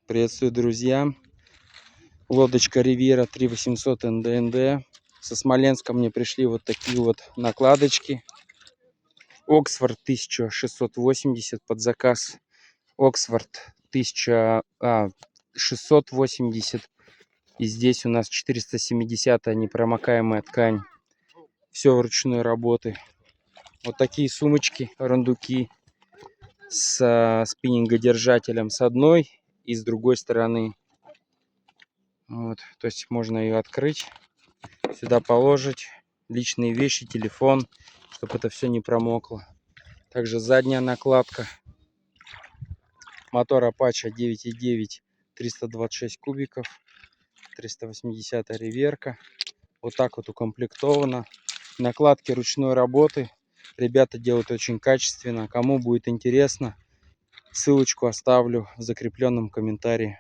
Приветствую, друзья. Лодочка Ривьера 3800 НДНД. Со Смоленска мне пришли вот такие вот накладочки. Оксфорд 1680 под заказ. Оксфорд 1680. И здесь у нас 470 непромокаемая ткань. Все вручную работы. Вот такие сумочки, рундуки с спиннингодержателем с одной и с другой стороны. Вот, то есть можно ее открыть, сюда положить личные вещи, телефон, чтобы это все не промокло. Также задняя накладка. Мотор Apache 9.9, 326 кубиков, 380 реверка. Вот так вот укомплектовано. Накладки ручной работы. Ребята делают очень качественно. Кому будет интересно, ссылочку оставлю в закрепленном комментарии.